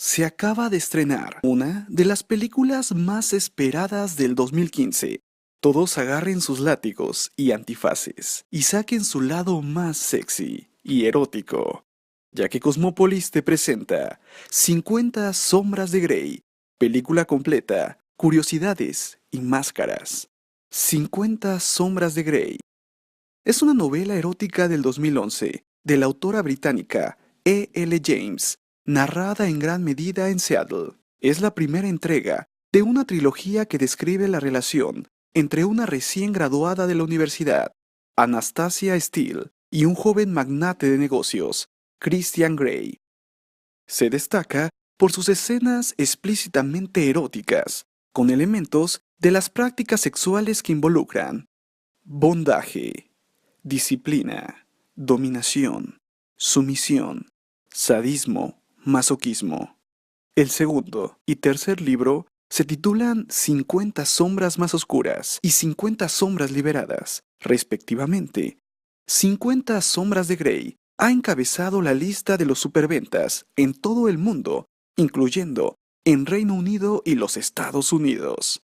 se acaba de estrenar una de las películas más esperadas del 2015. Todos agarren sus látigos y antifaces y saquen su lado más sexy y erótico, ya que Cosmópolis te presenta 50 Sombras de Grey, película completa, curiosidades y máscaras. 50 Sombras de Grey es una novela erótica del 2011 de la autora británica E. L. James, narrada en gran medida en Seattle. Es la primera entrega de una trilogía que describe la relación entre una recién graduada de la universidad, Anastasia Steele, y un joven magnate de negocios, Christian Grey. Se destaca por sus escenas explícitamente eróticas, con elementos de las prácticas sexuales que involucran bondaje, disciplina, dominación, sumisión, sadismo, masoquismo. El segundo y tercer libro se titulan 50 sombras más oscuras y 50 sombras liberadas, respectivamente. 50 sombras de Grey ha encabezado la lista de los superventas en todo el mundo, incluyendo en Reino Unido y los Estados Unidos.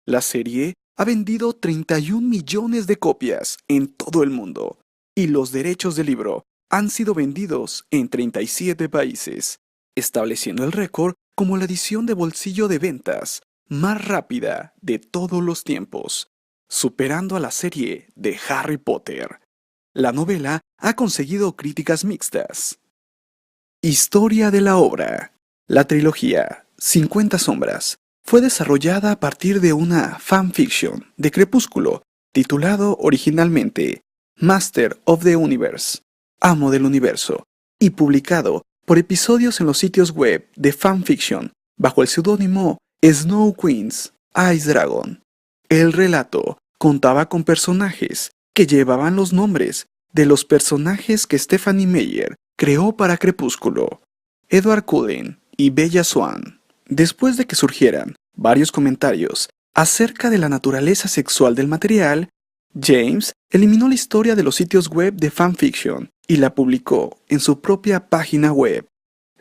La serie ha vendido 31 millones de copias en todo el mundo y los derechos del libro han sido vendidos en 37 países, estableciendo el récord como la edición de bolsillo de ventas más rápida de todos los tiempos, superando a la serie de Harry Potter. La novela ha conseguido críticas mixtas. Historia de la obra. La trilogía 50 sombras fue desarrollada a partir de una fanfiction de Crepúsculo, titulado originalmente Master of the Universe, Amo del Universo, y publicado por episodios en los sitios web de fanfiction bajo el seudónimo Snow Queen's Ice Dragon. El relato contaba con personajes que llevaban los nombres de los personajes que Stephenie Meyer creó para Crepúsculo, Edward Cullen y Bella Swan. Después de que surgieran varios comentarios acerca de la naturaleza sexual del material, James eliminó la historia de los sitios web de fanfiction y la publicó en su propia página web,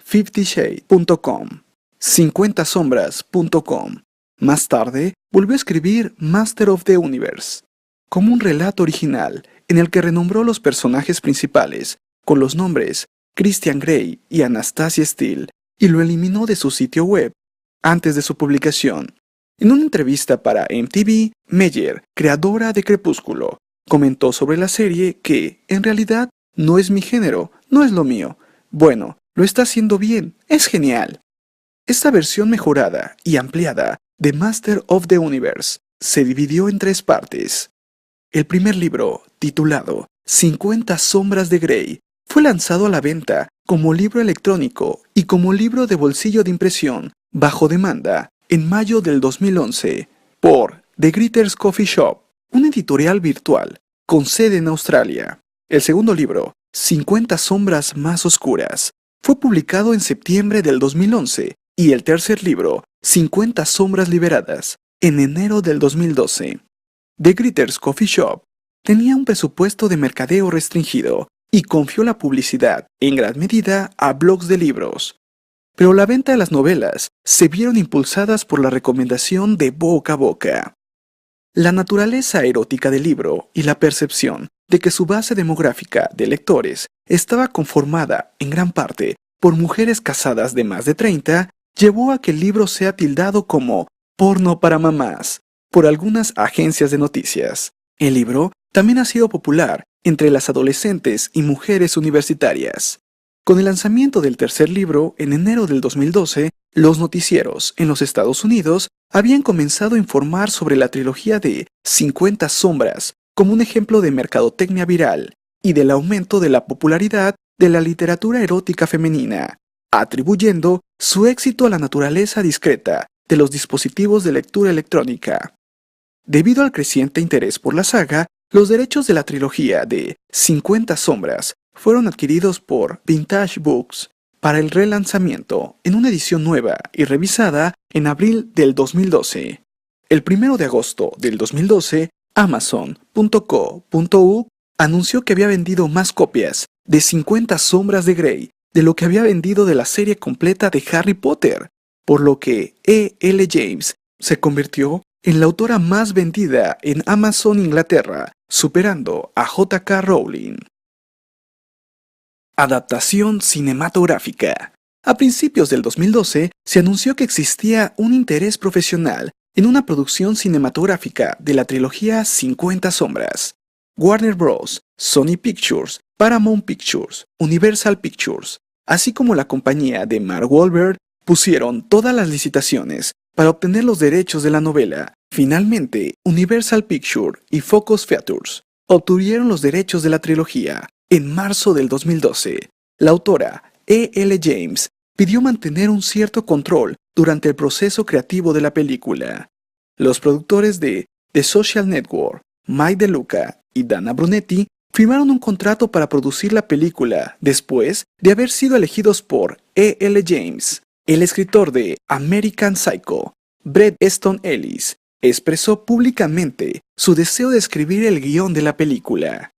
50shades.com, 50sombras.com. Más tarde, volvió a escribir Master of the Universe, como un relato original en el que renombró los personajes principales con los nombres Christian Grey y Anastasia Steele y lo eliminó de su sitio web antes de su publicación. En una entrevista para MTV, Meyer, creadora de Crepúsculo, comentó sobre la serie que, en realidad, no es mi género, no es lo mío. Bueno, lo está haciendo bien, es genial. Esta versión mejorada y ampliada de Master of the Universe se dividió en 3 partes. El primer libro, titulado 50 sombras de Grey, fue lanzado a la venta como libro electrónico y como libro de bolsillo de impresión bajo demanda en mayo del 2011 por The Gritters Coffee Shop, una editorial virtual con sede en Australia. El segundo libro, 50 sombras más oscuras, fue publicado en septiembre del 2011 y el tercer libro, 50 sombras liberadas, en enero del 2012. The Gritters Coffee Shop tenía un presupuesto de mercadeo restringido y confió la publicidad en gran medida a blogs de libros. Pero la venta de las novelas se vieron impulsadas por la recomendación de boca a boca. La naturaleza erótica del libro y la percepción de que su base demográfica de lectores estaba conformada en gran parte por mujeres casadas de más de 30 llevó a que el libro sea tildado como porno para mamás por algunas agencias de noticias. El libro también ha sido popular entre las adolescentes y mujeres universitarias. Con el lanzamiento del tercer libro en enero del 2012, los noticieros en los Estados Unidos habían comenzado a informar sobre la trilogía de 50 sombras como un ejemplo de mercadotecnia viral y del aumento de la popularidad de la literatura erótica femenina, atribuyendo su éxito a la naturaleza discreta de los dispositivos de lectura electrónica. Debido al creciente interés por la saga, los derechos de la trilogía de 50 sombras fueron adquiridos por Vintage Books para el relanzamiento en una edición nueva y revisada en abril del 2012. El 1 de agosto del 2012, Amazon.co.uk anunció que había vendido más copias de 50 sombras de Grey de lo que había vendido de la serie completa de Harry Potter, por lo que E.L. James se convirtió en la autora más vendida en Amazon Inglaterra, superando a J.K. Rowling. Adaptación cinematográfica. A principios del 2012 se anunció que existía un interés profesional en una producción cinematográfica de la trilogía 50 Sombras. Warner Bros., Sony Pictures, Paramount Pictures, Universal Pictures, así como la compañía de Mark Wahlberg, pusieron todas las licitaciones para obtener los derechos de la novela. Finalmente, Universal Pictures y Focus Features obtuvieron los derechos de la trilogía. En marzo del 2012, la autora E.L. James pidió mantener un cierto control durante el proceso creativo de la película. Los productores de The Social Network, Mike DeLuca y Dana Brunetti, firmaron un contrato para producir la película después de haber sido elegidos por E.L. James. El escritor de American Psycho, Bret Easton Ellis, expresó públicamente su deseo de escribir el guión de la película.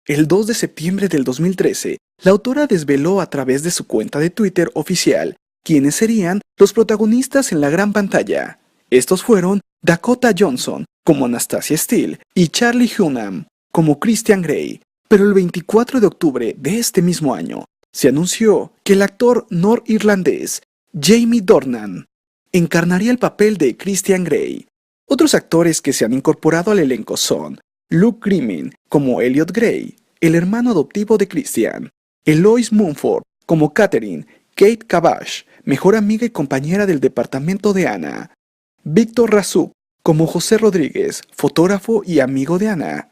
El 2 de septiembre del 2013, la autora desveló a través de su cuenta de Twitter oficial quiénes serían los protagonistas en la gran pantalla. Estos fueron Dakota Johnson como Anastasia Steele y Charlie Hunnam como Christian Grey. Pero el 24 de octubre de este mismo año, se anunció que el actor norirlandés Jamie Dornan encarnaría el papel de Christian Grey. Otros actores que se han incorporado al elenco son Luke Grimming como Elliot Grey, el hermano adoptivo de Christian, Eloise Mumford como Catherine, Kate Caboche, mejor amiga y compañera del departamento de Anna, Víctor Razuk como José Rodríguez, fotógrafo y amigo de Anna,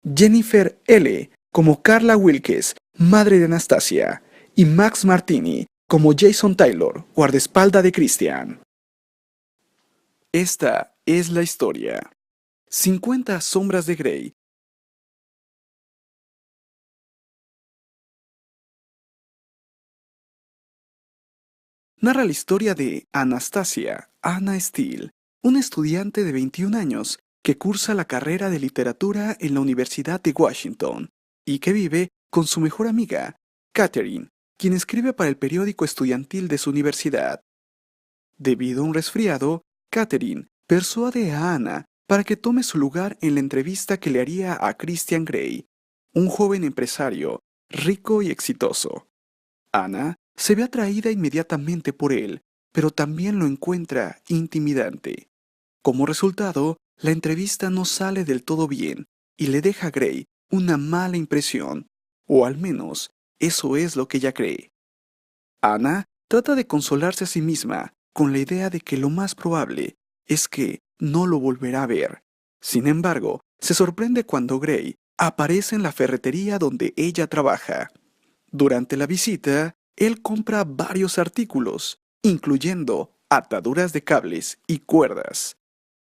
Jennifer L. como Carla Wilkes, madre de Anastasia, y Max Martini como Jason Taylor, guardaespaldas de Christian. Esta es la historia. 50 sombras de Grey. Narra la historia de Anastasia Anna Steele, una estudiante de 21 años que cursa la carrera de literatura en la Universidad de Washington y que vive con su mejor amiga, Catherine, quien escribe para el periódico estudiantil de su universidad. Debido a un resfriado, Catherine persuade a Anna para que tome su lugar en la entrevista que le haría a Christian Grey, un joven empresario, rico y exitoso. Anna se ve atraída inmediatamente por él, pero también lo encuentra intimidante. Como resultado, la entrevista no sale del todo bien y le deja a Grey una mala impresión, o al menos eso es lo que ella cree. Anna trata de consolarse a sí misma con la idea de que lo más probable es que no lo volverá a ver. Sin embargo, se sorprende cuando Grey aparece en la ferretería donde ella trabaja. Durante la visita, él compra varios artículos, incluyendo ataduras de cables y cuerdas.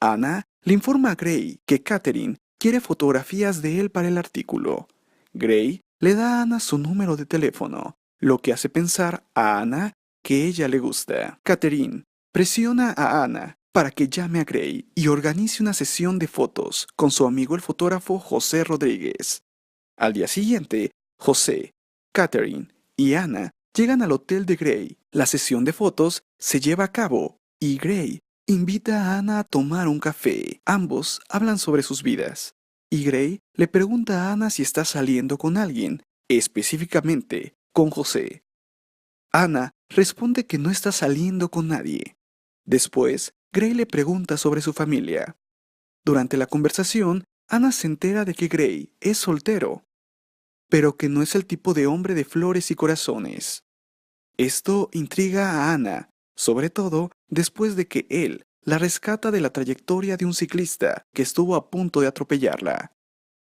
Anna le informa a Grey que Catherine quiere fotografías de él para el artículo. Grey le da a Anna su número de teléfono, lo que hace pensar a Anna que ella le gusta. Catherine presiona a Anna para que llame a Grey y organice una sesión de fotos con su amigo el fotógrafo José Rodríguez. Al día siguiente, José, Catherine y Anna llegan al hotel de Grey. La sesión de fotos se lleva a cabo y Grey invita a Anna a tomar un café. Ambos hablan sobre sus vidas. Y Grey le pregunta a Anna si está saliendo con alguien, específicamente con José. Anna responde que no está saliendo con nadie. Después, Grey le pregunta sobre su familia. Durante la conversación, Anna se entera de que Grey es soltero, pero que no es el tipo de hombre de flores y corazones. Esto intriga a Anna, sobre todo después de que él la rescata de la trayectoria de un ciclista que estuvo a punto de atropellarla.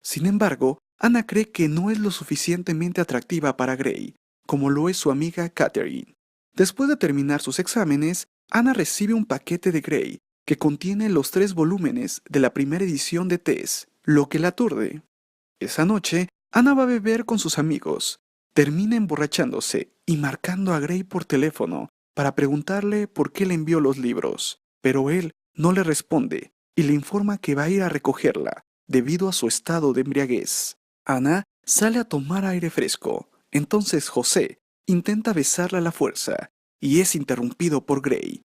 Sin embargo, Anna cree que no es lo suficientemente atractiva para Grey, como lo es su amiga Catherine. Después de terminar sus exámenes, Anna recibe un paquete de Grey que contiene los 3 volúmenes de la primera edición de Tess, lo que la aturde. Esa noche, Anna va a beber con sus amigos. Termina emborrachándose y marcando a Grey por teléfono para preguntarle por qué le envió los libros, pero él no le responde y le informa que va a ir a recogerla debido a su estado de embriaguez. Anna sale a tomar aire fresco. Entonces José, intenta besarla a la fuerza y es interrumpido por Gray.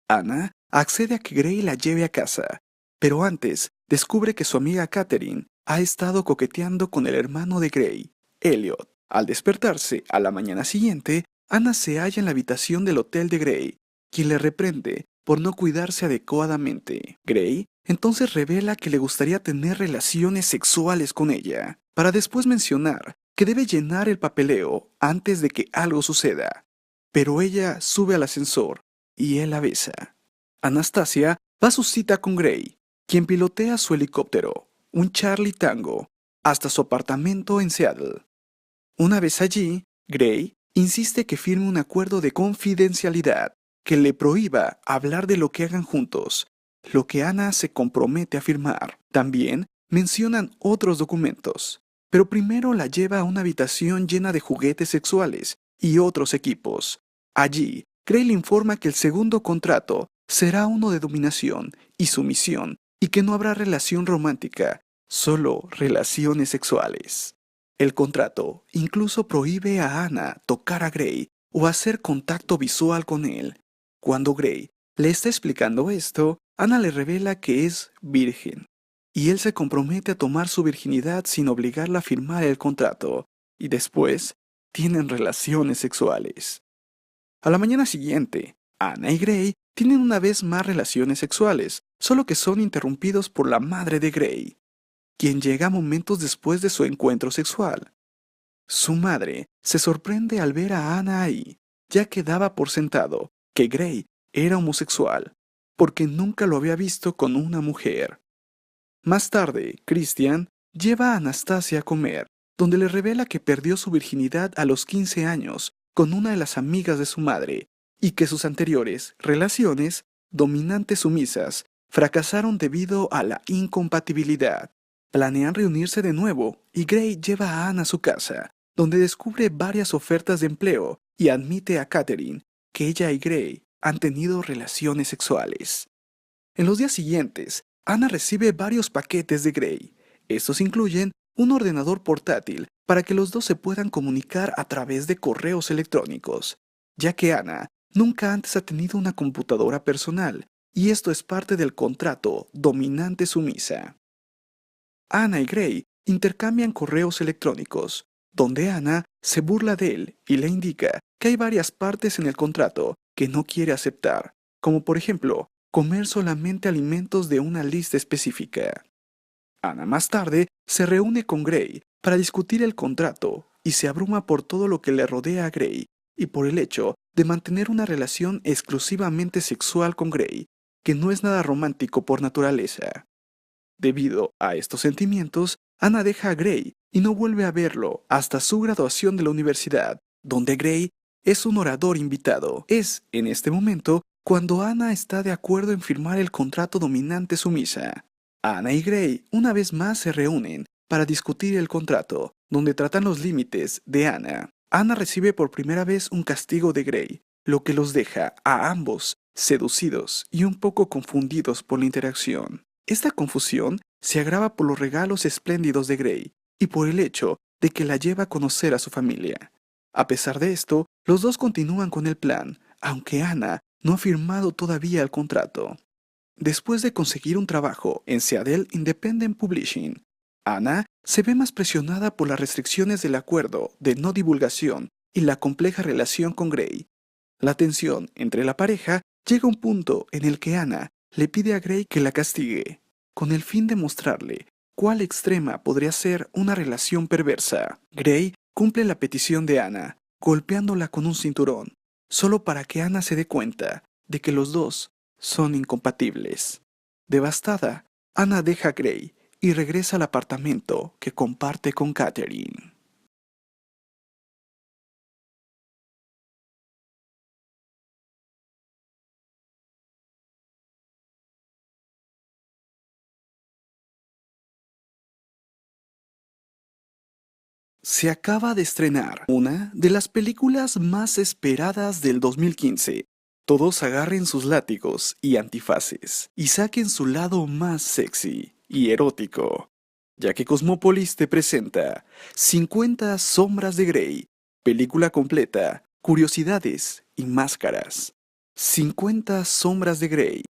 Anna accede a que Gray la lleve a casa, pero antes descubre que su amiga Catherine ha estado coqueteando con el hermano de Gray, Elliot. Al despertarse a la mañana siguiente, Anna se halla en la habitación del hotel de Gray, quien le reprende por no cuidarse adecuadamente. Gray entonces revela que le gustaría tener relaciones sexuales con ella, para después mencionar que debe llenar el papeleo antes de que algo suceda. Pero ella sube al ascensor y él la besa. Anastasia va a su cita con Gray, quien pilotea su helicóptero, un Charlie Tango, hasta su apartamento en Seattle. Una vez allí, Gray insiste que firme un acuerdo de confidencialidad que le prohíba hablar de lo que hagan juntos, lo que Anna se compromete a firmar. También mencionan otros documentos, pero primero la lleva a una habitación llena de juguetes sexuales y otros equipos. Allí, Gray le informa que el segundo contrato será uno de dominación y sumisión y que no habrá relación romántica, solo relaciones sexuales. El contrato incluso prohíbe a Anna tocar a Gray o hacer contacto visual con él. Cuando Gray le está explicando esto, Anna le revela que es virgen, y él se compromete a tomar su virginidad sin obligarla a firmar el contrato, y después tienen relaciones sexuales. A la mañana siguiente, Anna y Gray tienen una vez más relaciones sexuales, solo que son interrumpidos por la madre de Gray, quien llega momentos después de su encuentro sexual. Su madre se sorprende al ver a Anna ahí, ya que daba por sentado que Gray era homosexual, porque nunca lo había visto con una mujer. Más tarde, Christian lleva a Anastasia a comer, donde le revela que perdió su virginidad a los 15 años con una de las amigas de su madre, y que sus anteriores relaciones, dominantes sumisas, fracasaron debido a la incompatibilidad. Planean reunirse de nuevo y Gray lleva a Anna a su casa, donde descubre varias ofertas de empleo y admite a Catherine que ella y Gray han tenido relaciones sexuales. En los días siguientes, Anna recibe varios paquetes de Gray. Estos incluyen un ordenador portátil para que los dos se puedan comunicar a través de correos electrónicos, ya que Anna nunca antes ha tenido una computadora personal, y esto es parte del contrato dominante-sumisa. Anna y Gray intercambian correos electrónicos, donde Anna se burla de él y le indica que hay varias partes en el contrato que no quiere aceptar, como por ejemplo, comer solamente alimentos de una lista específica. Anna más tarde se reúne con Gray para discutir el contrato y se abruma por todo lo que le rodea a Gray y por el hecho de mantener una relación exclusivamente sexual con Gray, que no es nada romántico por naturaleza. Debido a estos sentimientos, Anna deja a Gray y no vuelve a verlo hasta su graduación de la universidad, donde Gray es un orador invitado. Es, en este momento, cuando Anna está de acuerdo en firmar el contrato dominante-sumisa. Anna y Gray una vez más se reúnen para discutir el contrato, donde tratan los límites de Anna. Anna recibe por primera vez un castigo de Gray, lo que los deja a ambos seducidos y un poco confundidos por la interacción. Esta confusión se agrava por los regalos espléndidos de Gray y por el hecho de que la lleva a conocer a su familia. A pesar de esto, los dos continúan con el plan, aunque Anna no ha firmado todavía el contrato. Después de conseguir un trabajo en Seattle Independent Publishing, Anna se ve más presionada por las restricciones del acuerdo de no divulgación y la compleja relación con Gray. La tensión entre la pareja llega a un punto en el que Anna le pide a Gray que la castigue, con el fin de mostrarle cuál extrema podría ser una relación perversa. Gray cumple la petición de Anna, golpeándola con un cinturón, solo para que Anna se dé cuenta de que los dos son incompatibles. Devastada, Anna deja a Gray y regresa al apartamento que comparte con Catherine. Se acaba de estrenar una de las películas más esperadas del 2015. Todos agarren sus látigos y antifaces y saquen su lado más sexy y erótico, ya que Cosmópolis te presenta 50 sombras de Grey, película completa curiosidades y máscaras. 50 sombras de Grey.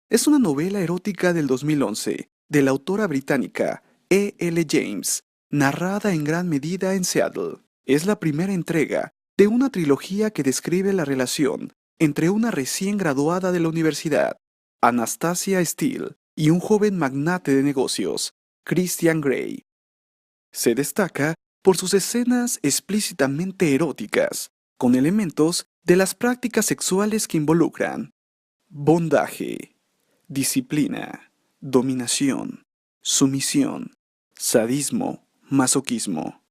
Es una novela erótica del 2011 de la autora británica E.L. James, narrada en gran medida en Seattle. Es la primera entrega de una trilogía que describe la relación entre una recién graduada de la universidad, Anastasia Steele, y un joven magnate de negocios, Christian Grey. Se destaca por sus escenas explícitamente eróticas, con elementos de las prácticas sexuales que involucran bondaje, disciplina, dominación, sumisión, sadismo, masoquismo.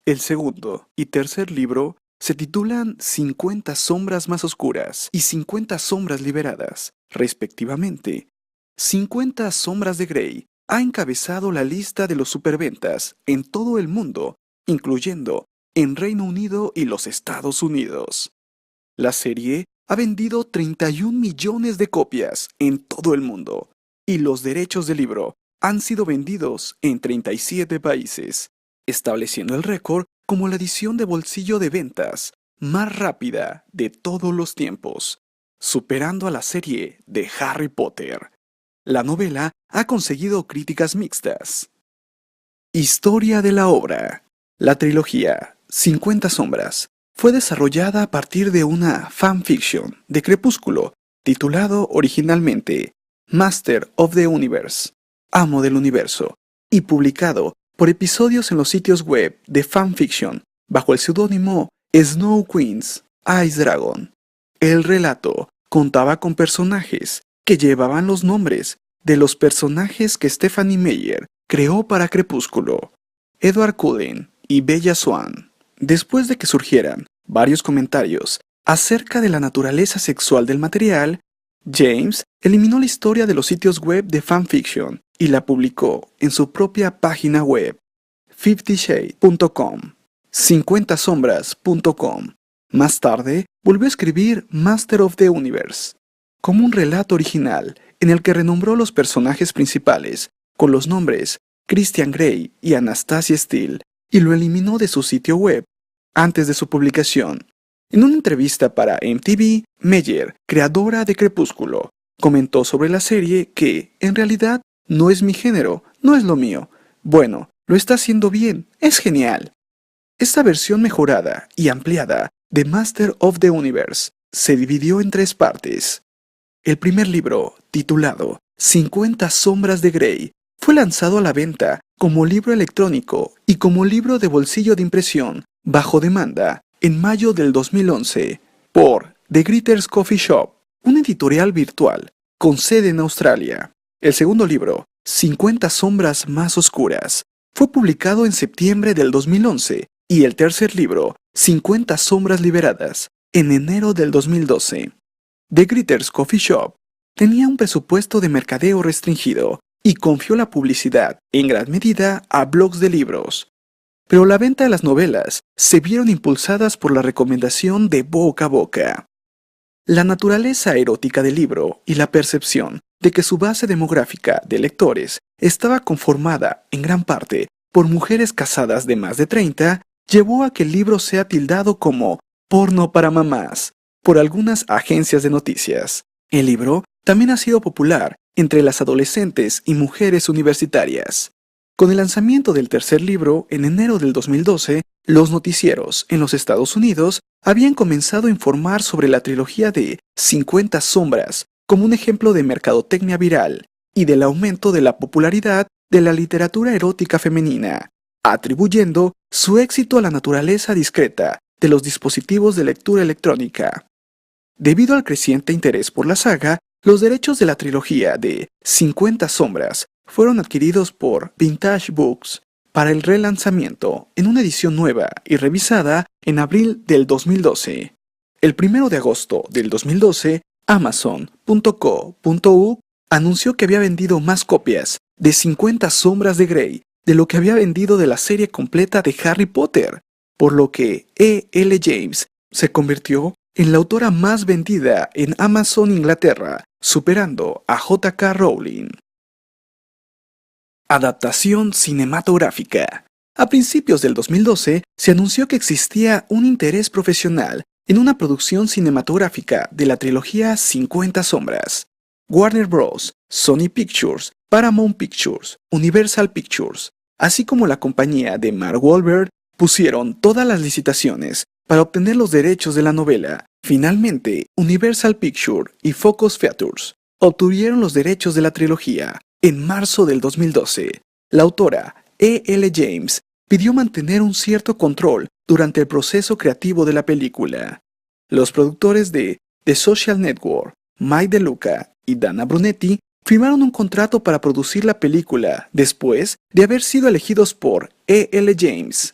El segundo y tercer libro se titulan 50 sombras más oscuras y 50 sombras liberadas, respectivamente. 50 sombras de Grey ha encabezado la lista de los superventas en todo el mundo, incluyendo en Reino Unido y los Estados Unidos. La serie ha vendido 31 millones de copias en todo el mundo, y los derechos del libro han sido vendidos en 37 países, estableciendo el récord como la edición de bolsillo de ventas más rápida de todos los tiempos, superando a la serie de Harry Potter. La novela ha conseguido críticas mixtas. Historia de la obra. La trilogía 50 sombras fue desarrollada a partir de una fanfiction de Crepúsculo titulado originalmente Master of the Universe, Amo del Universo, y publicado por episodios en los sitios web de fanfiction bajo el seudónimo Snow Queen's Ice Dragon. El relato contaba con personajes que llevaban los nombres de los personajes que Stephanie Meyer creó para Crepúsculo, Edward Cullen y Bella Swan. Después de que surgieran varios comentarios acerca de la naturaleza sexual del material, James eliminó la historia de los sitios web de fanfiction y la publicó en su propia página web, 50shades.com, 50sombras.com. Más tarde, volvió a escribir Master of the Universe, como un relato original en el que renombró los personajes principales con los nombres Christian Grey y Anastasia Steele y lo eliminó de su sitio web antes de su publicación. En una entrevista para MTV, Meyer, creadora de Crepúsculo, comentó sobre la serie que, en realidad, no es mi género, no es lo mío. Bueno, lo está haciendo bien, es genial. Esta versión mejorada y ampliada de Master of the Universe se dividió en 3 partes. El primer libro, titulado 50 sombras de Grey, fue lanzado a la venta como libro electrónico y como libro de bolsillo de impresión bajo demanda en mayo del 2011 por The Gritters Coffee Shop, una editorial virtual con sede en Australia. El segundo libro, 50 sombras más oscuras, fue publicado en septiembre del 2011 y el tercer libro, 50 sombras liberadas, en enero del 2012. The Gritters Coffee Shop tenía un presupuesto de mercadeo restringido y confió la publicidad en gran medida a blogs de libros. Pero la venta de las novelas se vieron impulsadas por la recomendación de boca a boca. La naturaleza erótica del libro y la percepción de que su base demográfica de lectores estaba conformada en gran parte por mujeres casadas de más de 30, llevó a que el libro sea tildado como porno para mamás por algunas agencias de noticias. El libro también ha sido popular entre las adolescentes y mujeres universitarias. Con el lanzamiento del tercer libro en enero del 2012, los noticieros en los Estados Unidos habían comenzado a informar sobre la trilogía de 50 sombras como un ejemplo de mercadotecnia viral y del aumento de la popularidad de la literatura erótica femenina, atribuyendo su éxito a la naturaleza discreta de los dispositivos de lectura electrónica. Debido al creciente interés por la saga, los derechos de la trilogía de 50 sombras fueron adquiridos por Vintage Books para el relanzamiento en una edición nueva y revisada en abril del 2012. El 1 de agosto del 2012, Amazon.co.uk anunció que había vendido más copias de 50 sombras de Grey de lo que había vendido de la serie completa de Harry Potter, por lo que E.L. James se convirtió en la autora más vendida en Amazon Inglaterra, superando a J.K. Rowling. Adaptación cinematográfica. A principios del 2012 se anunció que existía un interés profesional en una producción cinematográfica de la trilogía 50 Sombras. Warner Bros., Sony Pictures, Paramount Pictures, Universal Pictures, así como la compañía de Mark Wahlberg, pusieron todas las licitaciones para obtener los derechos de la novela. Finalmente, Universal Pictures y Focus Features obtuvieron los derechos de la trilogía. En marzo del 2012, la autora E.L. James pidió mantener un cierto control durante el proceso creativo de la película. Los productores de The Social Network, Mike DeLuca y Dana Brunetti, firmaron un contrato para producir la película después de haber sido elegidos por E.L. James.